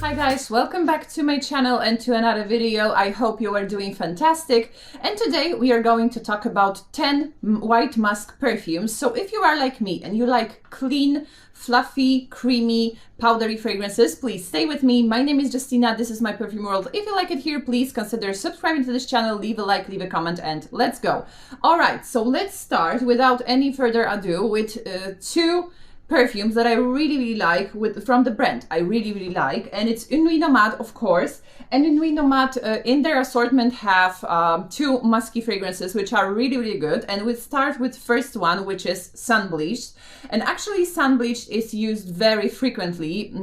Hi guys, welcome back to my channel and to another video. I hope you are doing fantastic. And today we are going to talk about 10 white musk perfumes. So if you are like me and you like clean, fluffy, creamy, powdery fragrances, please stay with me. My name is Justina, this is my perfume world. If you like it here, please consider subscribing to this channel, leave a like, leave a comment, and let's go. All right, so let's start without any further ado with two perfumes that I really like from the brand I really like, and it's Nuit Nomade, of course. And Nuit Nomade in their assortment have two musky fragrances which are really good, and we'll start with first one, which is sun bleached. And actually sun bleached is used very frequently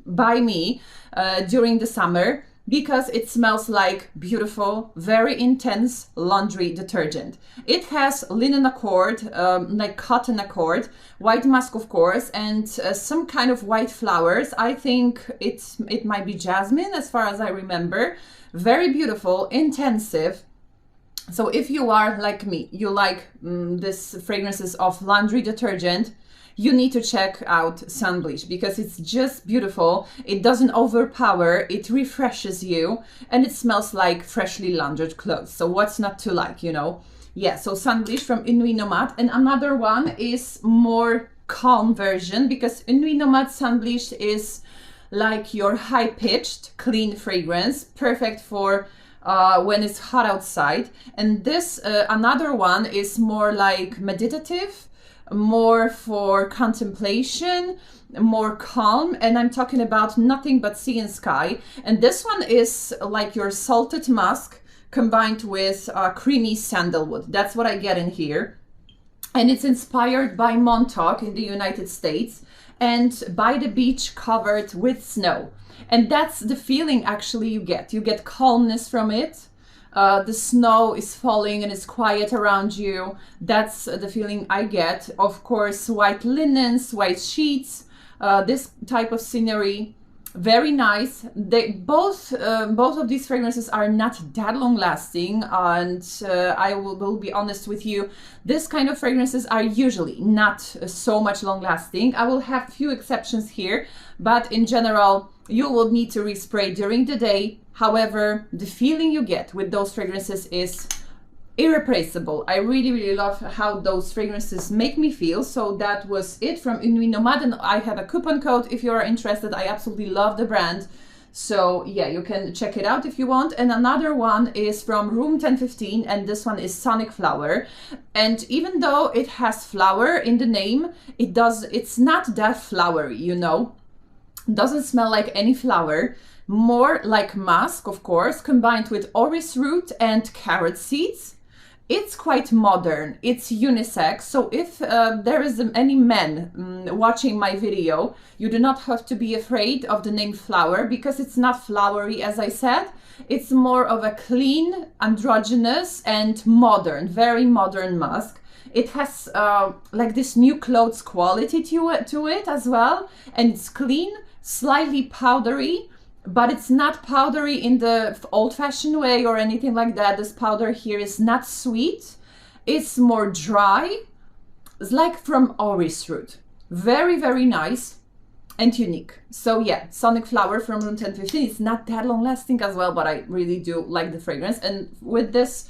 by me during the summer, because it smells like beautiful, very intense laundry detergent. It has linen accord, like cotton accord, white musk of course, and some kind of white flowers. I think it might be jasmine as far as I remember. Very beautiful, intensive. So if you are like me, you like this fragrances of laundry detergent, you need to check out sun bleach because it's just beautiful. It doesn't overpower, it refreshes you, and it smells like freshly laundered clothes. So what's not to like, you know? Yeah, so sun bleach from Nuit Nomade. And another one is more calm version, because Nuit Nomade sun bleach is like your high-pitched clean fragrance, perfect for when it's hot outside. And this another one is more like meditative, more for contemplation, more calm, and I'm talking about Nothing But Sea and Sky. And this one is like your salted musk combined with creamy sandalwood. That's what I get in here. And it's inspired by Montauk in the United States and by the beach covered with snow. And that's the feeling actually you get. You get calmness from it. The snow is falling and it's quiet around you. That's the feeling I get. Of course, white linens, white sheets, this type of scenery. Very nice. They both of these fragrances are not that long lasting, and I will be honest with you, this kind of fragrances are usually not so much long lasting. I will have few exceptions here, but in general you will need to respray during the day. However, the feeling you get with those fragrances is irreplaceable. I really love how those fragrances make me feel. So that was it from Nuit Nomade, and I have a coupon code if you are interested. I absolutely love the brand. So yeah, you can check it out if you want. And another one is from Room 1015, and this one is Sonic Flower. And even though it has flower in the name, it's not that flowery, you know. Doesn't smell like any flower. More like musk, of course, combined with orris root and carrot seeds. It's quite modern, it's unisex, so if there is any men watching my video, you do not have to be afraid of the name flower, because it's not flowery, as I said. It's more of a clean, androgynous and modern, very modern musk. It has like this new clothes quality to it as well, and it's clean, slightly powdery. But it's not powdery in the old-fashioned way or anything like that. This powder here is not sweet. It's more dry. It's like from orris root. Very nice and unique. So yeah, Sonic Flower from Room 1015. It's not that long-lasting as well, but I really do like the fragrance. And with this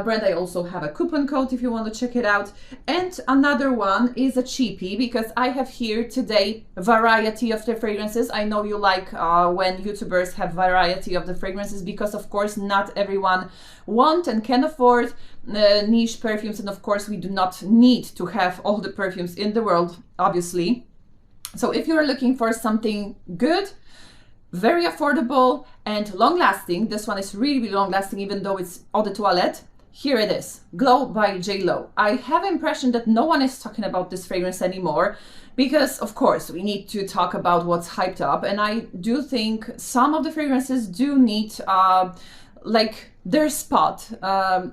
brand, I also have a coupon code if you want to check it out. And another one is a cheapie, because I have here today variety of the fragrances. I know you like when YouTubers have variety of the fragrances, because of course not everyone want and can afford niche perfumes, and of course we do not need to have all the perfumes in the world, obviously. So if you're looking for something good, very affordable and long lasting, this one is really long lasting, even though it's eau de toilette. Here it is, Glow by J.Lo. I have the impression that no one is talking about this fragrance anymore, because of course we need to talk about what's hyped up, and I do think some of the fragrances do need like their spot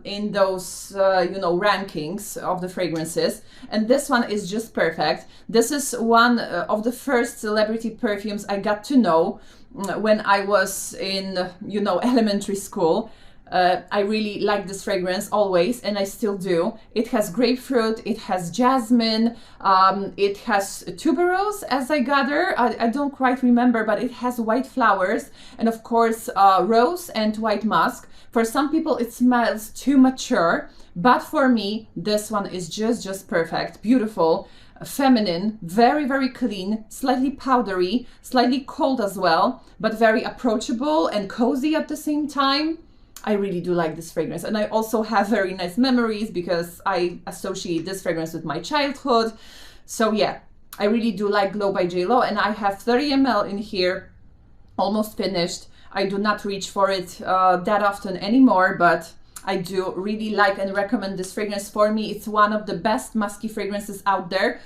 in those you know, rankings of the fragrances, and this one is just perfect. This is one of the first celebrity perfumes I got to know when I was in, you know, elementary school. I really like this fragrance always, and I still do. It has grapefruit, it has jasmine, it has tuberose, as I gather. I don't quite remember, but it has white flowers, and of course rose and white musk. For some people it smells too mature, but for me this one is just perfect. Beautiful, feminine, very, very clean, slightly powdery, slightly cold as well, but very approachable and cozy at the same time. I really do like this fragrance, and I also have very nice memories because I associate this fragrance with my childhood. So yeah, I really do like Glow by J.Lo, and I have 30 ml in here, almost finished. I do not reach for it that often anymore, but I do really like and recommend this fragrance. For me, it's one of the best musky fragrances out there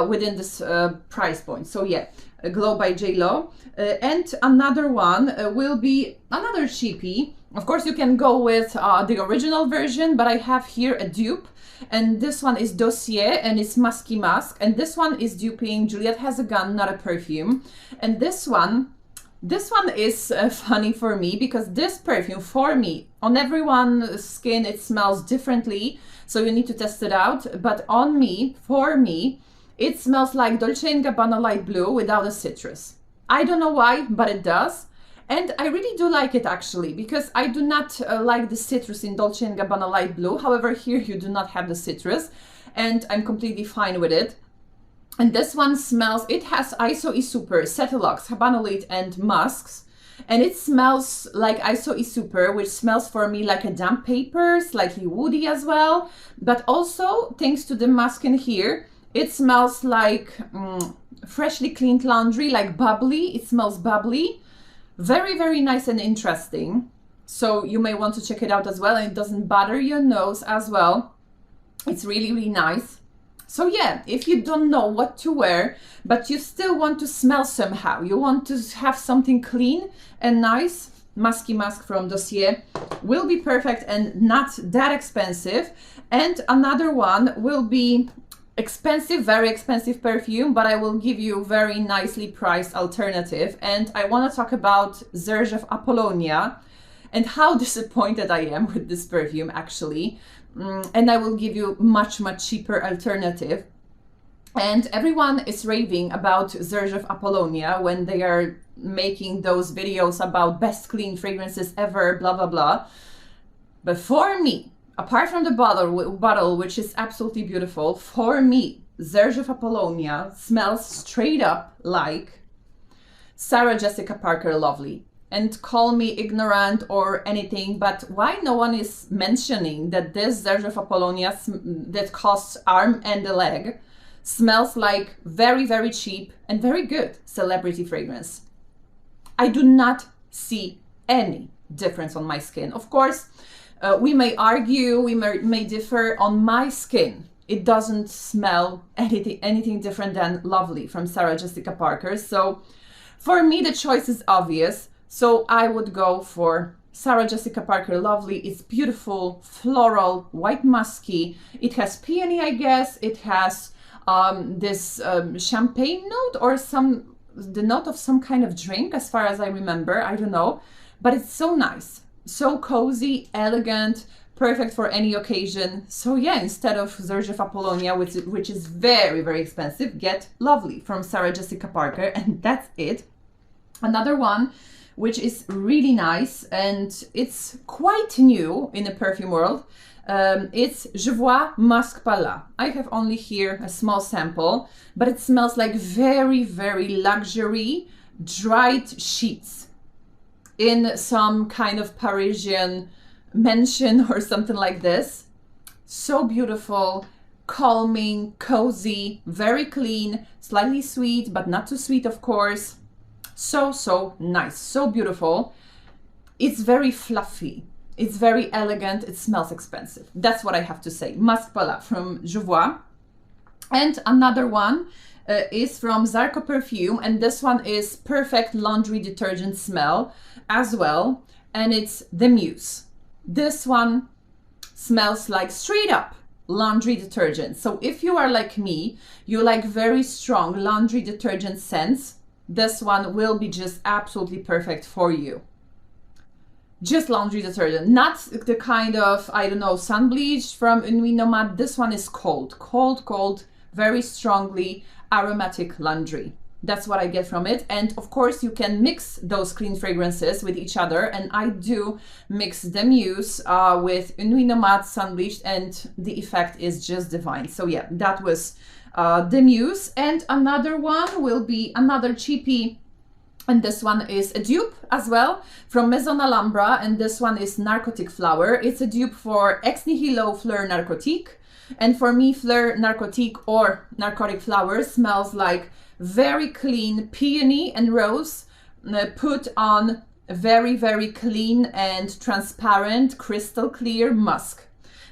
within this price point. So yeah, Glow by J.Lo. And another one will be another cheapie. Of course, you can go with the original version, but I have here a dupe. And this one is Dossier, and it's Musky Musk. And this one is duping Juliet Has a Gun, Not a Perfume. And this one is funny for me because this perfume, for me, on everyone's skin, it smells differently. So you need to test it out. But on me, for me, it smells like Dolce & Gabbana Light Blue without a citrus. I don't know why, but it does. And I really do like it actually, because I do not like the citrus in Dolce & Gabbana Light Blue. However, here you do not have the citrus, and I'm completely fine with it. And this one smells, it has Iso E Super, Cetylox, Habanolite, and musks. And it smells like Iso E Super, which smells for me like a damp paper, slightly woody as well. But also, thanks to the musk in here, it smells like freshly cleaned laundry, like bubbly. It smells bubbly. Very, very nice and interesting. So you may want to check it out as well. And it doesn't bother your nose as well. It's really, really nice. So yeah, if you don't know what to wear, but you still want to smell somehow, you want to have something clean and nice, Musky Musk from Dossier will be perfect and not that expensive. And another one will be expensive, very expensive perfume, but I will give you very nicely priced alternative. And I want to talk about Xerjoff Apollonia and how disappointed I am with this perfume actually. And I will give you much cheaper alternative. And everyone is raving about Xerjoff Apollonia when they are making those videos about best clean fragrances ever, blah blah blah. But for me, apart from the bottle, which is absolutely beautiful, for me, Xerjoff Apollonia smells straight up like Sarah Jessica Parker Lovely. And call me ignorant or anything, but why no one is mentioning that this Xerjoff Apollonia that costs arm and a leg smells like very, very cheap and very good celebrity fragrance? I do not see any difference on my skin. Of course, we may argue, we may differ. On my skin, it doesn't smell anything different than Lovely from Sarah Jessica Parker. So for me, the choice is obvious. So I would go for Sarah Jessica Parker Lovely. It's beautiful, floral, white musky. It has peony, I guess. It has this champagne note or the note of some kind of drink, as far as I remember. I don't know. But it's so nice, so cozy, elegant, perfect for any occasion. So yeah, instead of Xerjoff Apollonia, which is very, very expensive, get Lovely from Sarah Jessica Parker, and that's it. Another one which is really nice, and it's quite new in the perfume world. It's Jovoy Musk Pallas. I have only here a small sample, but it smells like very, very luxury dried sheets in some kind of Parisian mansion or something like this. So beautiful, calming, cozy, very clean, slightly sweet, but not too sweet, of course. So nice, so beautiful. It's very fluffy, it's very elegant, it smells expensive. That's what I have to say. Musk Pallas from Jovoy. And another one is from Zarkoperfume, and this one is perfect laundry detergent smell as well, and it's The Muse. This one smells like straight up laundry detergent. So if you are like me, you like very strong laundry detergent scents, this one will be just absolutely perfect for you. just laundry detergent, not the kind of, I don't know, sun bleach from Nuit Nomade. This one is cold, cold, cold, very strongly aromatic laundry. That's what I get from it. And of course you can mix those clean fragrances with each other, and I do mix the Muse with Nuit Nomade sun bleached, and the effect is just divine. So yeah, that was the Muse. And another one will be another cheapie, and this one is a dupe as well from Maison Alhambra, and this one is Narcotic Flower. It's a dupe for Ex Nihilo Fleur Narcotique, and for me Fleur Narcotique or Narcotic Flower smells like very clean peony and rose put on very, very clean and transparent crystal clear musk.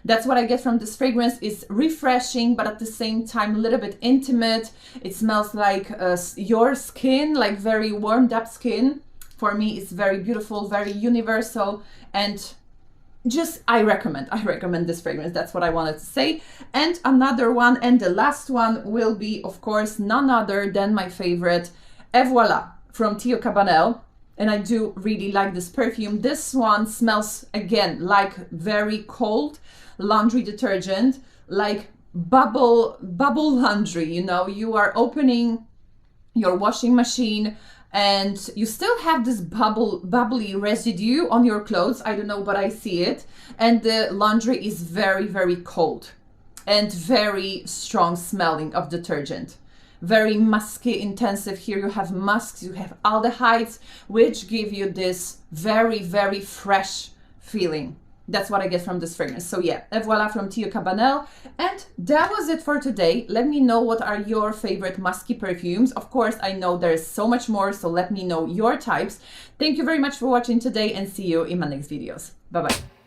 That's what I get from this fragrance. It's refreshing, but at the same time a little bit intimate. It smells like your skin, like very warmed up skin. For me it's very beautiful, very universal, and just I recommend this fragrance. That's what I wanted to say. And another one, and the last one, will be of course none other than my favorite Et Voila from Teo Cabanel, and I do really like this perfume. This one smells again like very cold laundry detergent, like bubble laundry. You know, you are opening your washing machine and you still have this bubbly residue on your clothes. I don't know, but I see it. And the laundry is very, very cold and very strong smelling of detergent. Very musky, intensive. Here you have musks, you have aldehydes, which give you this very, very fresh feeling. That's what I get from this fragrance. So yeah, Et Voila from Teo Cabanel. And that was it for today. Let me know what are your favorite musky perfumes. Of course, I know there's so much more, so let me know your types. Thank you very much for watching today, and see you in my next videos. Bye bye.